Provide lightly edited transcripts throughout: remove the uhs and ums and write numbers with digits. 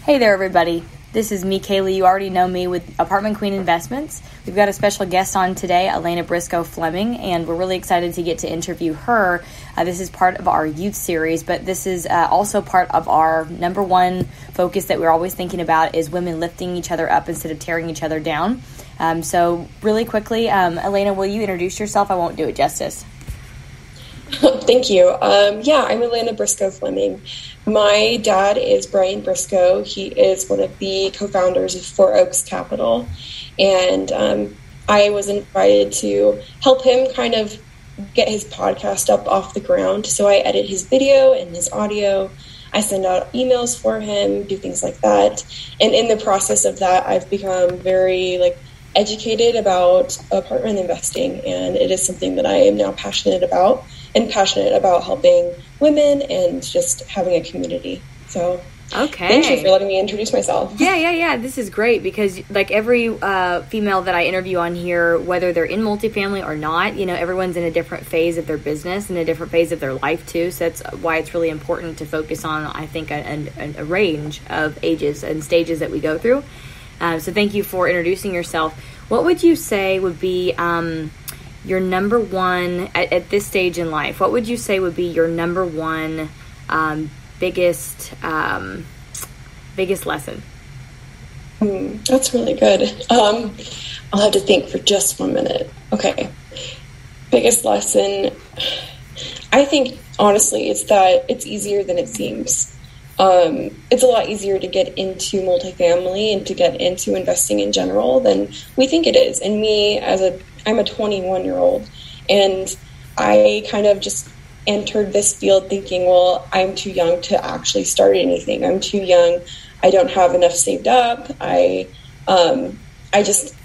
Hey there, everybody. This is me, Kaylee. You already know me with Apartment Queen Investments. We've got a special guest on today, Elaina Briscoe-Young, and we're really excited to get to interview her. This is part of our youth series, but this is also part of our number one focus that we're always thinking about is women lifting each other up instead of tearing each other down. So really quickly, Elaina, will you introduce yourself? I won't do it justice. Thank you. I'm Elaina Briscoe-Young. My dad is Brian Briscoe. He is one of the co-founders of Four Oaks Capital. And I was invited to help him kind of get his podcast up off the ground. So I edit his video and his audio. I send out emails for him, do things like that. And in the process of that, I've become very educated about apartment investing. And it is something that I am now passionate about helping women and just having a community. So thank you for letting me introduce myself. Yeah. This is great because every female that I interview on here, whether they're in multifamily or not, everyone's in a different phase of their business and a different phase of their life too. So that's why it's really important to focus on, I think, a range of ages and stages that we go through. So thank you for introducing yourself. What would you say would be your number one at this stage in life? What would you say would be your number one biggest lesson? That's really good. I'll have to think for just 1 minute. Okay. Biggest lesson. I think honestly it's that it's easier than it seems. It's a lot easier to get into multifamily and to get into investing in general than we think it is. And me, I'm a 21-year-old, and I kind of just entered this field thinking, well, I'm too young to actually start anything. I'm too young. I don't have enough saved up.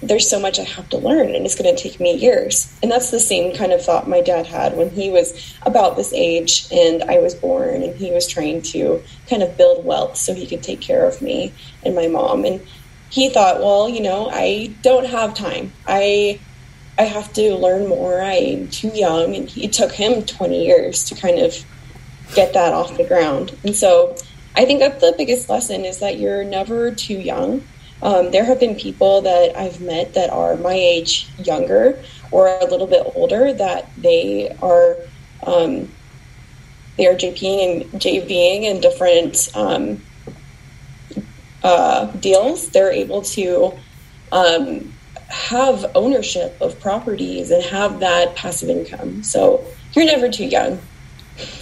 There's so much I have to learn, and it's going to take me years. And that's the same kind of thought my dad had when he was about this age and I was born, and he was trying to kind of build wealth so he could take care of me and my mom. And he thought, well, I don't have time. I have to learn more. I'm too young. And it took him 20 years to kind of get that off the ground. And so I think that's the biggest lesson is that you're never too young. There have been people that I've met that are my age younger or a little bit older that they are JVing in different deals. They're able to have ownership of properties and have that passive income. So you're never too young.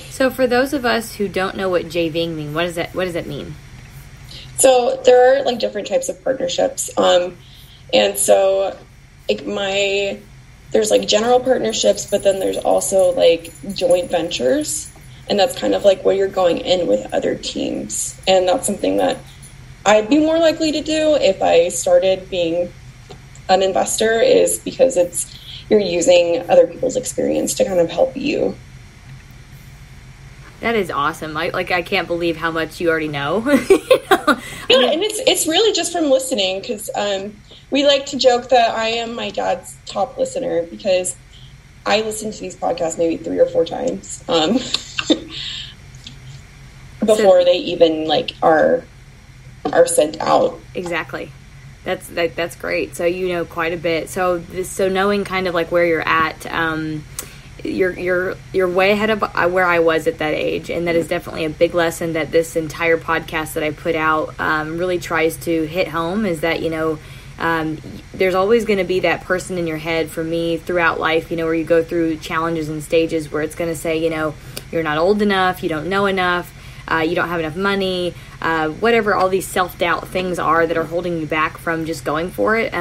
So for those of us who don't know what JVing means, what does that mean? So there are different types of partnerships. And so there's general partnerships, but then there's also joint ventures. And that's kind of where you're going in with other teams. And that's something that I'd be more likely to do if I started being an investor, is because you're using other people's experience to kind of help you. That is awesome. I can't believe how much you already know. Yeah, and it's really just from listening, because we like to joke that I am my dad's top listener because I listen to these podcasts maybe 3 or 4 times before they even are sent out. Exactly. That's great. So you know quite a bit. So knowing kind of where you're at, you're way ahead of where I was at that age, and that is definitely a big lesson that this entire podcast that I put out really tries to hit home. Is that there's always going to be that person in your head. For me, throughout life, where you go through challenges and stages where it's going to say, you're not old enough, you don't know enough. You don't have enough money, whatever all these self-doubt things are that are holding you back from just going for it.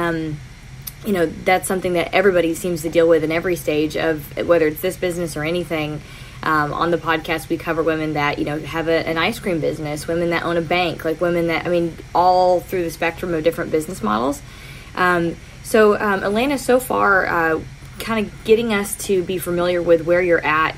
That's something that everybody seems to deal with in every stage of whether it's this business or anything. On the podcast, we cover women that, have an ice cream business, women that own a bank, women that, all through the spectrum of different business models. So Elaina, so far, kind of getting us to be familiar with where you're at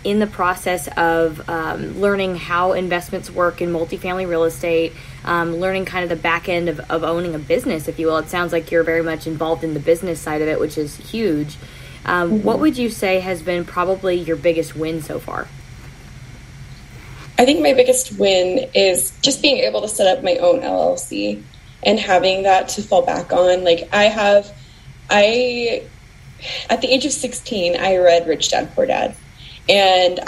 in the process of learning how investments work in multifamily real estate, learning kind of the back end of owning a business, if you will. It sounds like you're very much involved in the business side of it, which is huge. What would you say has been probably your biggest win so far? I I think my biggest win is just being able to set up my own LLC and having that to fall back on. Like at the age of 16, I read Rich Dad, Poor Dad. And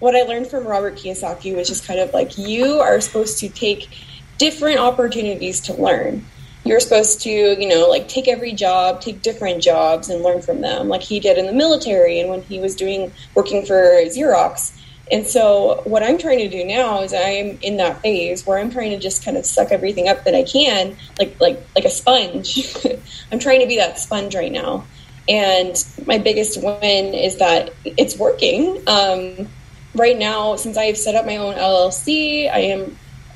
what I learned from Robert Kiyosaki was just kind of like, you are supposed to take different opportunities to learn. You're supposed to, like take every job, take different jobs and learn from them, like he did in the military and when he was working for Xerox. And so what I'm trying to do now is I'm in that phase where I'm trying to just kind of suck everything up that I can, like a sponge. I'm trying to be that sponge right now. And my biggest win is that it's working. Right now, since I've set up my own LLC, I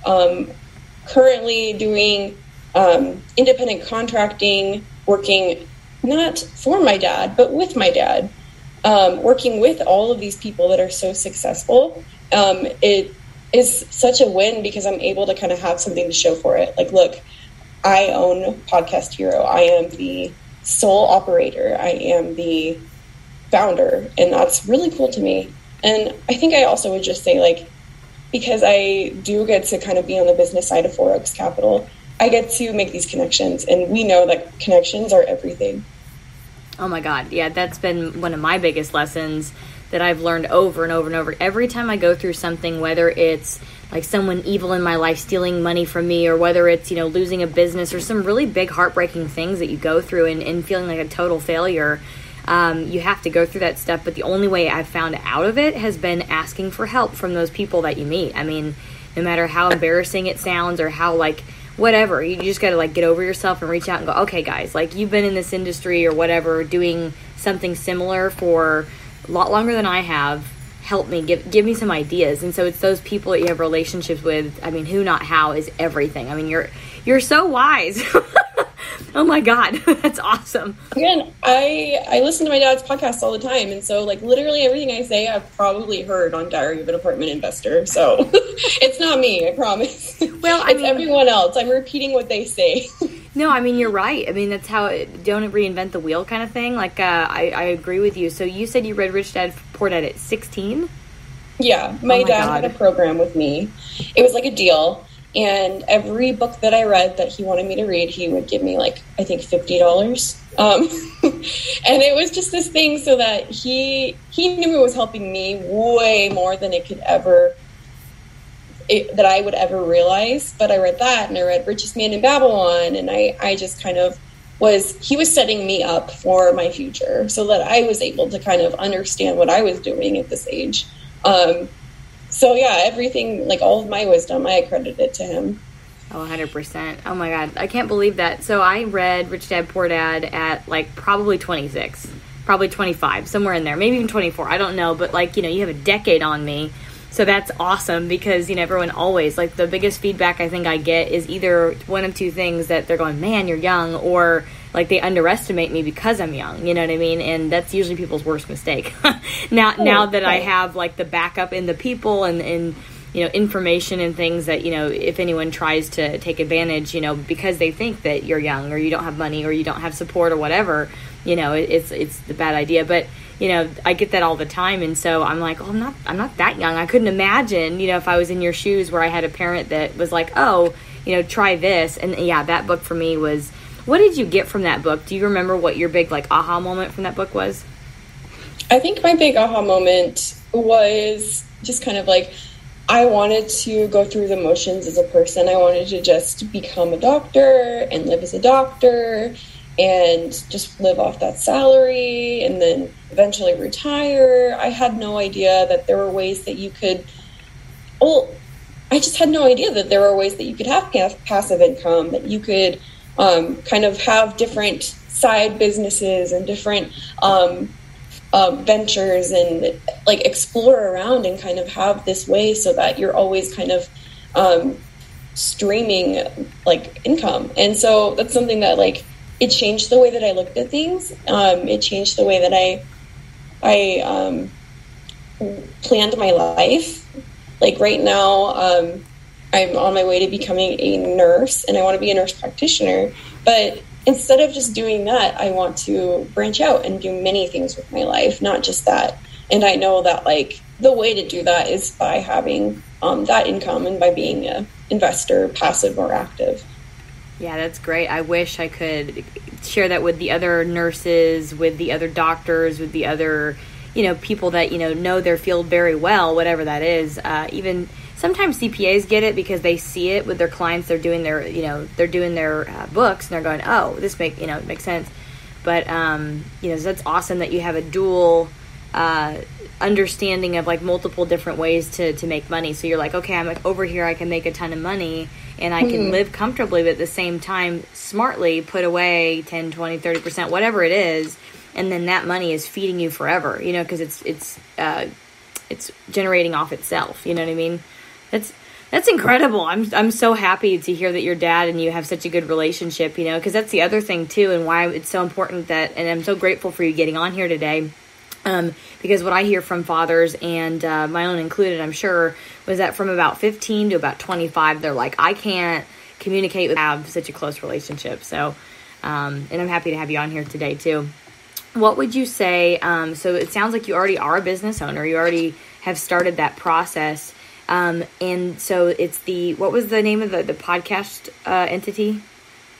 am currently doing independent contracting, working not for my dad, but with my dad. Working with all of these people that are so successful, it is such a win because I'm able to kind of have something to show for it. Like, look, I own Podcast Hero. I am the sole operator. I am the founder, and that's really cool to me. And I think I also would just say, like, because I do get to kind of be on the business side of Four Oaks Capital, I get to make these connections, and we know that connections are everything. Oh my God. Yeah, that's been one of my biggest lessons that I've learned over and over and over. Every time I go through something, whether it's like someone evil in my life stealing money from me, or whether it's, losing a business or some really big heartbreaking things that you go through and feeling like a total failure, you have to go through that stuff. But the only way I've found out of it has been asking for help from those people that you meet. I mean, no matter how embarrassing it sounds or how whatever, you just got to get over yourself and reach out and go, okay guys, you've been in this industry or whatever doing something similar for a lot longer than I have. Help me, give me some ideas. And so it's those people that you have relationships with. I mean, who, not how is everything. I mean, you're so wise. Oh my God, that's awesome. Again, I listen to my dad's podcast all the time. And so literally everything I say, I've probably heard on Diary of an Apartment Investor. So it's not me, I promise. Well, it's everyone else. I'm repeating what they say. No, I mean, you're right. I mean, that's how don't reinvent the wheel kind of thing. I agree with you. So you said you read Rich Dad, Poor Dad at 16? Yeah. My dad had a program with me. It was like a deal. And every book that I read that he wanted me to read, he would give me I think $50. And it was just this thing so that he knew it was helping me way more than that I would ever realize. But I read that, and I read Richest Man in Babylon, and I just kind of he was setting me up for my future so that I was able to kind of understand what I was doing at this age. So yeah, everything, all of my wisdom, I accredit it to him. Oh, 100%. Oh my God. I can't believe that. So I read Rich Dad, Poor Dad at probably 26, probably 25, somewhere in there, maybe even 24. I don't know. But you have a decade on me. So that's awesome because, everyone always, the biggest feedback I think I get is either one of two things, that they're going, man, you're young, or they underestimate me because I'm young, you know what I mean? And that's usually people's worst mistake. Now that I have the backup in the people and information and things that, if anyone tries to take advantage, because they think that you're young or you don't have money or you don't have support or whatever, it's the bad idea. But I get that all the time. And so I'm like, oh, I'm not that young. I couldn't imagine, if I was in your shoes where I had a parent that was like, oh, try this. And yeah, that book for me was, what did you get from that book? Do you remember what your big aha moment from that book was? I think my big aha moment was just kind of I wanted to go through the motions as a person. I wanted to just become a doctor and live as a doctor and just live off that salary and then eventually retire. I had no idea that there were ways that you could, I just had no idea that there were ways that you could have passive income, that you could kind of have different side businesses and different ventures and explore around and kind of have this way so that you're always kind of streaming income. And so that's something that it changed the way that I looked at things. It changed the way that I planned my life. Right now, I'm on my way to becoming a nurse, and I want to be a nurse practitioner. But instead of just doing that, I want to branch out and do many things with my life, not just that. And I know that the way to do that is by having that income and by being an investor, passive or active. Yeah, that's great. I wish I could share that with the other nurses, with the other doctors, with the other, people that, know their field very well, whatever that is. Even sometimes CPAs get it because they see it with their clients. They're doing their, books and they're going, oh, this makes sense. But, so that's awesome that you have a dual understanding of like multiple different ways to make money. So you're like, okay, I'm like over here, I can make a ton of money and I can live comfortably, but at the same time, smartly put away 10, 20, 30%, whatever it is. And then that money is feeding you forever, because it's generating off itself. You know what I mean? That's incredible. I'm so happy to hear that your dad and you have such a good relationship, because that's the other thing too, and why it's so important and I'm so grateful for you getting on here today. Because what I hear from fathers, and my own included, I'm sure, was that from about 15 to about 25, they're like, I can't communicate with, have such a close relationship. So, and I'm happy to have you on here today too. What would you say? So it sounds like you already are a business owner. You already have started that process. And so it's what was the name of the podcast entity?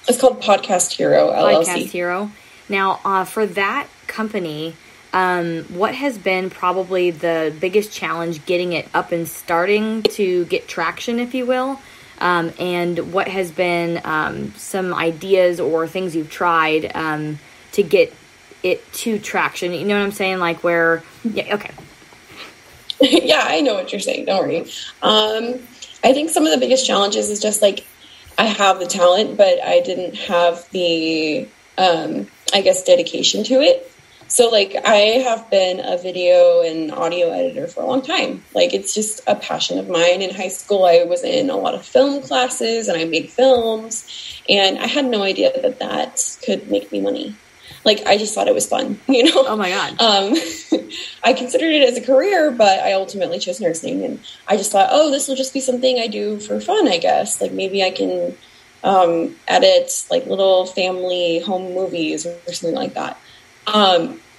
It's called Podcast Hero, LLC. Podcast Hero. Now, for that company, what has been probably the biggest challenge getting it up and starting to get traction, if you will? And what has been some ideas or things you've tried to get it to traction? You know what I'm saying? Like where, yeah, okay. Yeah, I know what you're saying. Don't worry. I think some of the biggest challenges is just like I have the talent, but I didn't have the, dedication to it. So like I have been a video and audio editor for a long time. Like it's just a passion of mine. In high school, I was in a lot of film classes and I made films, and I had no idea that could make me money. Like, I just thought it was fun, Oh, my God. I considered it as a career, but I ultimately chose nursing. And I just thought, oh, this will just be something I do for fun, I guess. Like, maybe I can edit, like, little family home movies or something like that.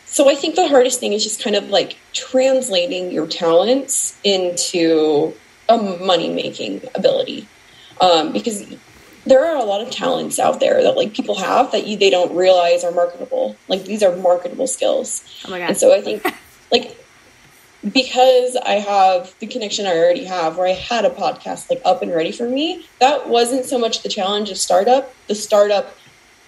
So I think the hardest thing is just kind of, like, translating your talents into a money-making ability. Because there are a lot of talents out there that like people have that they don't realize are marketable. Like these are marketable skills. Oh my God. And so I think like, because I have the connection I already have where I had a podcast like up and ready for me, that wasn't so much the challenge of startup. The startup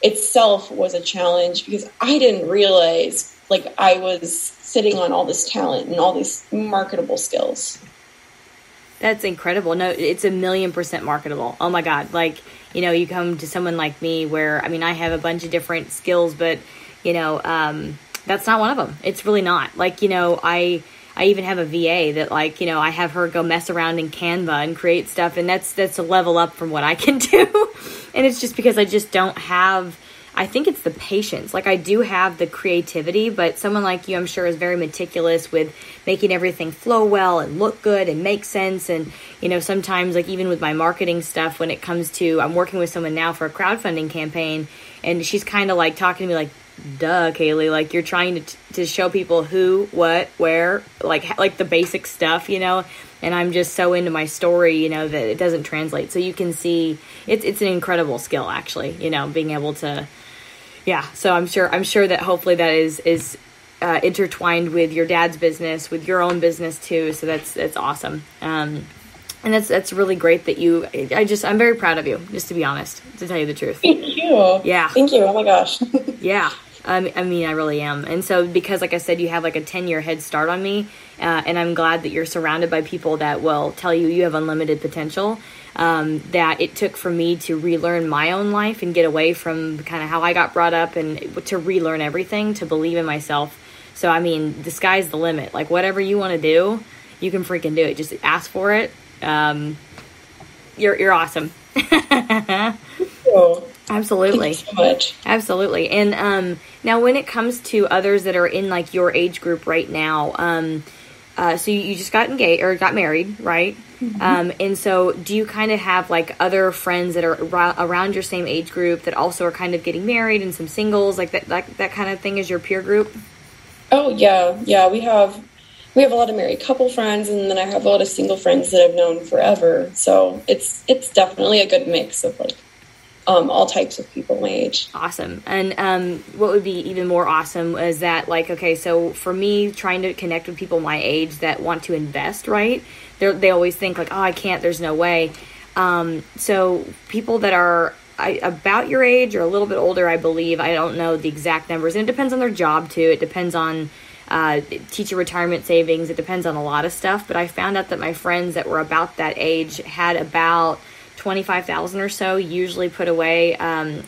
itself was a challenge because I didn't realize like I was sitting on all this talent and all these marketable skills. That's incredible. No, it's 1,000,000% marketable. Oh my God. Like, you come to someone like me where, I mean, I have a bunch of different skills, but, that's not one of them. It's really not. Like, I even have a VA that like, I have her go mess around in Canva and create stuff. And that's a level up from what I can do. And it's just because I just don't have, I think it's the patience. Like I do have the creativity, but someone like you, I'm sure, is very meticulous with making everything flow well and look good and make sense. And, sometimes like even with my marketing stuff, when it comes to, I'm working with someone now for a crowdfunding campaign and she's kind of like talking to me like, duh, Kaylee, like you're trying to show people who, what, where, like the basic stuff, and I'm just so into my story, that it doesn't translate. So you can see it's an incredible skill actually, being able to, yeah. So I'm sure that hopefully that is intertwined with your dad's business, with your own business too. So that's awesome. And that's really great that I'm very proud of you, just to be honest, to tell you the truth. Thank you. Yeah. Thank you. Oh my gosh. Yeah. I mean, I really am. And so because, like I said, you have like a 10-year head start on me, and I'm glad that you're surrounded by people that will tell you have unlimited potential, that it took for me to relearn my own life and get away from kind of how I got brought up and to relearn everything, to believe in myself. So, I mean, the sky's the limit. Like, whatever you want to do, you can freaking do it. Just ask for it. You're awesome. Cool. Absolutely. Thank you so much. Absolutely. And now when it comes to others that are in like your age group right now, so you just got engaged or got married, right? Mm-hmm. And so do you kind of have like other friends that are around your same age group that also are kind of getting married, and some singles, like that kind of thing is your peer group? Oh yeah. Yeah. We have we have a lot of married couple friends, and then I have a lot of single friends that I've known forever. So it's definitely a good mix of like all types of people my age. Awesome. And what would be even more awesome is that, like, okay, so for me, trying to connect with people my age that want to invest, right? They always think like, oh, I can't, there's no way. So people that are about your age or a little bit older, I believe, I don't know the exact numbers, and it depends on their job too. It depends on teacher retirement savings. It depends on a lot of stuff. But I found out that my friends that were about that age had about $25,000 or so usually put away,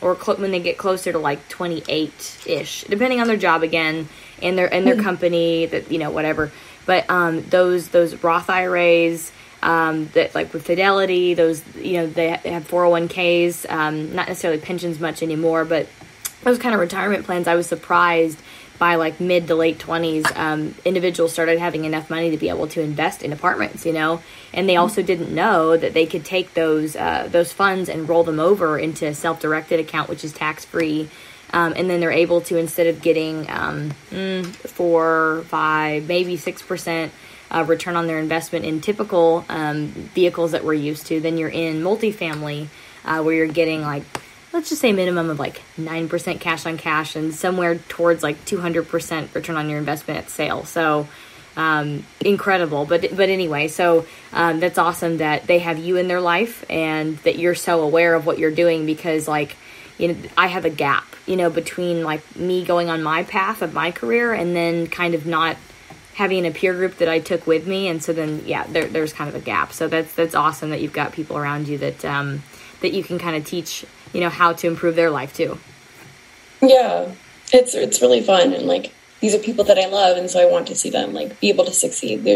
or when they get closer to like 28-ish, depending on their job again and their company, that, you know, whatever. But those Roth IRAs, that like with Fidelity, those, you know, they have 401ks, not necessarily pensions much anymore, but those kind of retirement plans, I was surprised by like mid to late 20s, individuals started having enough money to be able to invest in apartments, you know, and they also didn't know that they could take those funds and roll them over into a self-directed account, which is tax-free. And then they're able to, instead of getting 4, 5, maybe 6% return on their investment in typical vehicles that we're used to, then you're in multifamily, where you're getting like, let's just say minimum of like 9% cash on cash and somewhere towards like 200% return on your investment at sale. So incredible. But anyway, so that's awesome that they have you in their life and that you're so aware of what you're doing, because like, you know, I have a gap, you know, between like me going on my path of my career and then kind of not having a peer group that I took with me. And so then, yeah, there's kind of a gap. So that's awesome that you've got people around you that that you can kind of teach, you know, how to improve their life too. Yeah, it's really fun. And like, these are people that I love. And so I want to see them like be able to succeed.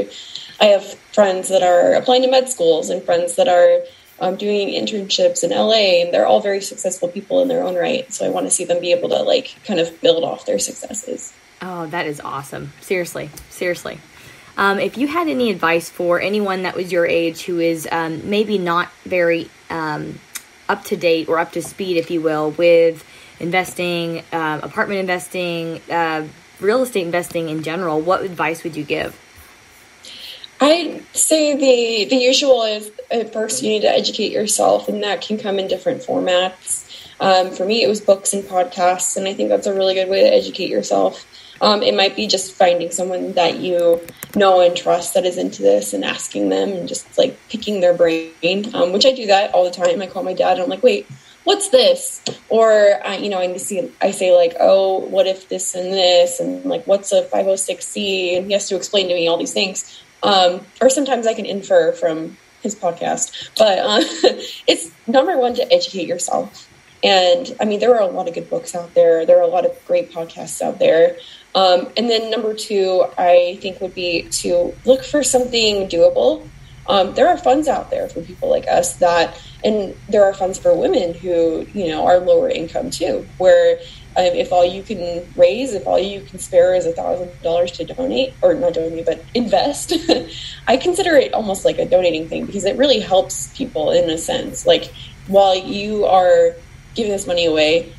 I have friends that are applying to med schools and friends that are doing internships in LA, and they're all very successful people in their own right. So I want to see them be able to like kind of build off their successes. Oh, that is awesome. Seriously. If you had any advice for anyone that was your age who is maybe not very up to date or up to speed, if you will, with investing, apartment investing, real estate investing in general, what advice would you give? I'd say the usual is, at first you need to educate yourself, and that can come in different formats. For me, it was books and podcasts, and I think that's a really good way to educate yourself. It might be just finding someone that you know and trust that is into this and asking them and just like picking their brain, which I do that all the time. I call my dad and I'm like, wait, what's this? Or, I say like, oh, what if this and this? And like, what's a 506C? And he has to explain to me all these things. Or sometimes I can infer from his podcast. But it's number one to educate yourself. And I mean, there are a lot of good books out there. There are a lot of great podcasts out there. And then number two, I think would be to look for something doable. There are funds out there for people like us and there are funds for women who, are lower income too, where if all you can raise, if all you can spare is $1,000 to donate, or not donate, but invest, I consider it almost like a donating thing, because it really helps people in a sense. Like, while you are giving this money away,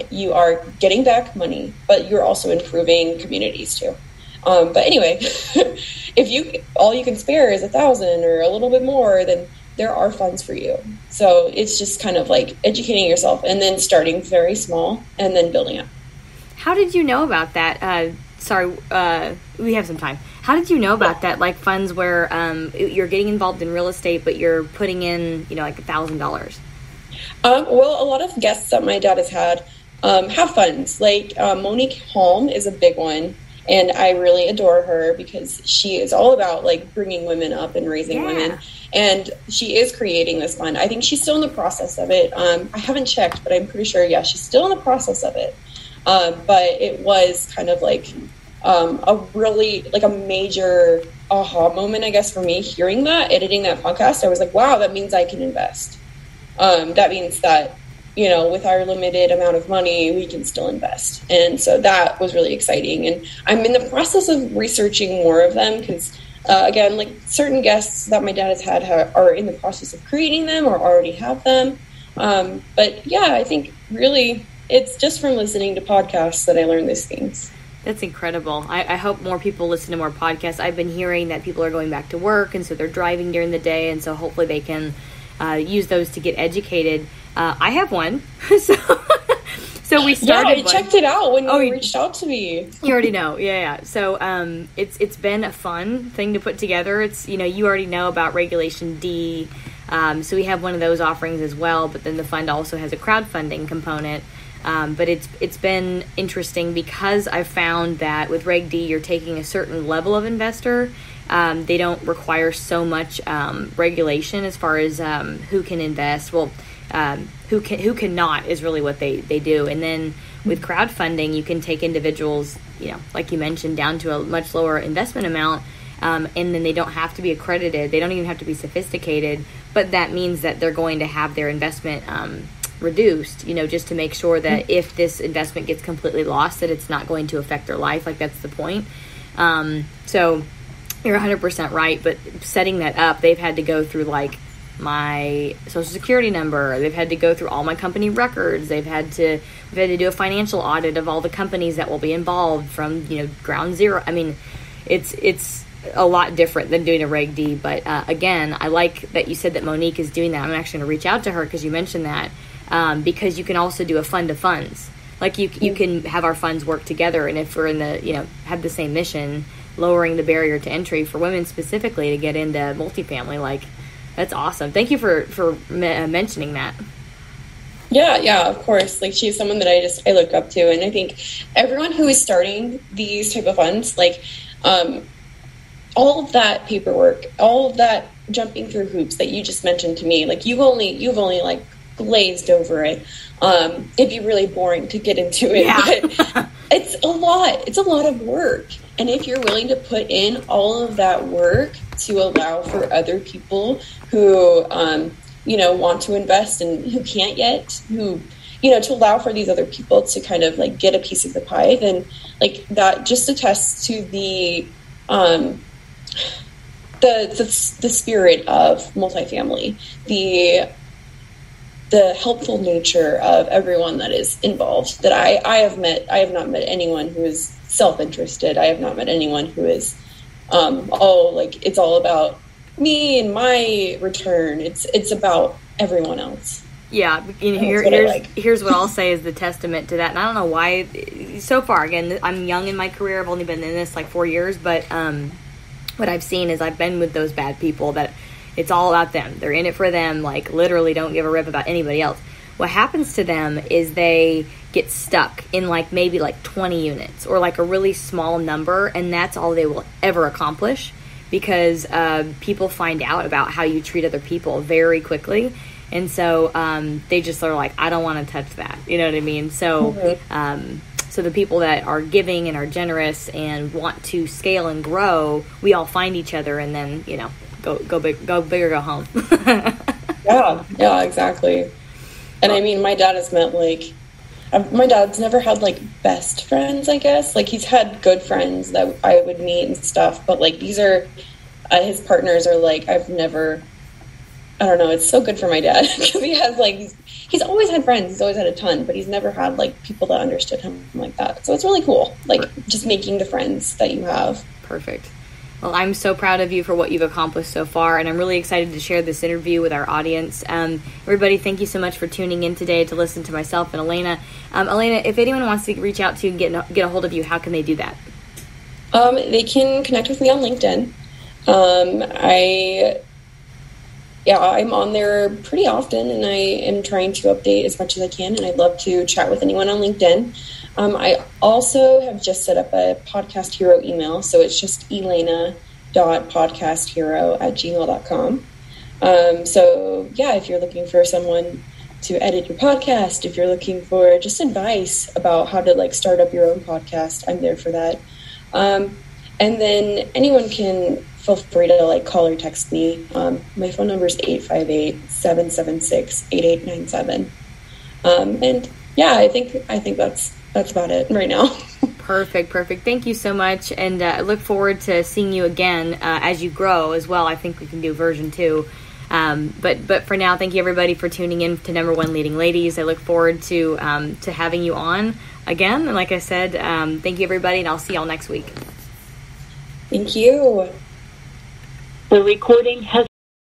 you are getting back money, but you're also improving communities too. But anyway, if all you can spare is $1,000 or a little bit more, then there are funds for you. So it's just kind of like educating yourself and then starting very small and then building up. How did you know about that? We have some time. How did you know about that? Like funds where you're getting involved in real estate, but you're putting in, like $1,000. Well, a lot of guests that my dad has had have funds. Like Monique Holm is a big one. And I really adore her because she is all about like bringing women up and raising women. And she is creating this fund. I think she's still in the process of it. I haven't checked, but I'm pretty sure, she's still in the process of it. But it was kind of like a really like a major aha moment, I guess, for me hearing that, editing that podcast. I was like, wow, that means I can invest. That means that, with our limited amount of money, we can still invest. And so that was really exciting. And I'm in the process of researching more of them because, again, like certain guests that my dad has had are in the process of creating them or already have them. But yeah, I think really it's just from listening to podcasts that I learned these things. That's incredible. I hope more people listen to more podcasts. I've been hearing that people are going back to work, and so they're driving during the day, and so hopefully they can use those to get educated. I have one. So we started. Yeah, I checked it out when you reached out to me. You already know, yeah. So it's been a fun thing to put together. It's you already know about Regulation D, so we have one of those offerings as well. But then the fund also has a crowdfunding component. But it's been interesting because I've found that with Reg D, you're taking a certain level of investor. They don't require so much regulation as far as who can invest. Well. Who cannot is really what they do. And then with crowdfunding, you can take individuals, like you mentioned, down to a much lower investment amount, and then they don't have to be accredited. They don't even have to be sophisticated, but that means that they're going to have their investment reduced, just to make sure that if this investment gets completely lost, that it's not going to affect their life. Like, that's the point. So you're 100% right, but setting that up, they've had to go through my social security number. They've had to go through all my company records. We've had to do a financial audit of all the companies that will be involved from, ground zero. I mean, it's a lot different than doing a Reg D. But again, I like that you said that Monique is doing that. I'm actually going to reach out to her because you mentioned that, because you can also do a fund of funds. Like you can have our funds work together. And if we're in the, have the same mission, lowering the barrier to entry for women specifically to get into multifamily, that's awesome. Thank you for mentioning that. Yeah, of course. She's someone that I look up to, and I think everyone who is starting these type of funds, all of that paperwork, all of that jumping through hoops that you just mentioned to me, you've only glazed over it. It'd be really boring to get into it, but it's a lot. It's a lot of work. And if you're willing to put in all of that work to allow for other people who, want to invest and who can't yet, to allow for these other people to kind of get a piece of the pie, then that just attests to the spirit of multifamily, the helpful nature of everyone that is involved. That I have not met anyone who is self-interested. I have not met anyone who is it's all about me and my return. It's about everyone else. Yeah, here's what I'll say is the testament to that. And I don't know why. So far, again, I'm young in my career. I've only been in this 4 years, but what I've seen is I've been with those bad people that it's all about them. They're in it for them. Literally, don't give a rip about anybody else. What happens to them is they get stuck in maybe 20 units or a really small number, and that's all they will ever accomplish, because people find out about how you treat other people very quickly, and so they just are I don't want to touch that. You know what I mean? So so the people that are giving and are generous and want to scale and grow, we all find each other, and then go big or go home. Yeah, exactly. And I mean, my dad has met my dad's never had best friends, I guess. He's had good friends that I would meet and stuff, but these are his partners are I've never. I don't know. It's so good for my dad because he has he's always had friends. He's always had a ton, but he's never had people that understood him like that. So it's really cool. Just making the friends that you have. Perfect. Well, I'm so proud of you for what you've accomplished so far, and I'm really excited to share this interview with our audience. Everybody, thank you so much for tuning in today to listen to myself and Elaina. Elaina, if anyone wants to reach out to you and get a hold of you, how can they do that? They can connect with me on LinkedIn. I'm on there pretty often, and I am trying to update as much as I can, and I'd love to chat with anyone on LinkedIn. I also have just set up a Podcast Hero email, so it's just elaina.podcasthero@gmail.com. If you're looking for someone to edit your podcast, if you're looking for just advice about how to start up your own podcast, I'm there for that. And then anyone can feel free to call or text me. My phone number is 858-776-8897. I think that's about it right now. Perfect. Thank you so much, and I look forward to seeing you again as you grow as well. I think we can do version 2 But for now, thank you everybody for tuning in to Number One Leading Ladies. I look forward to having you on again. And like I said, thank you everybody, and I'll see y'all next week. Thank you. The recording has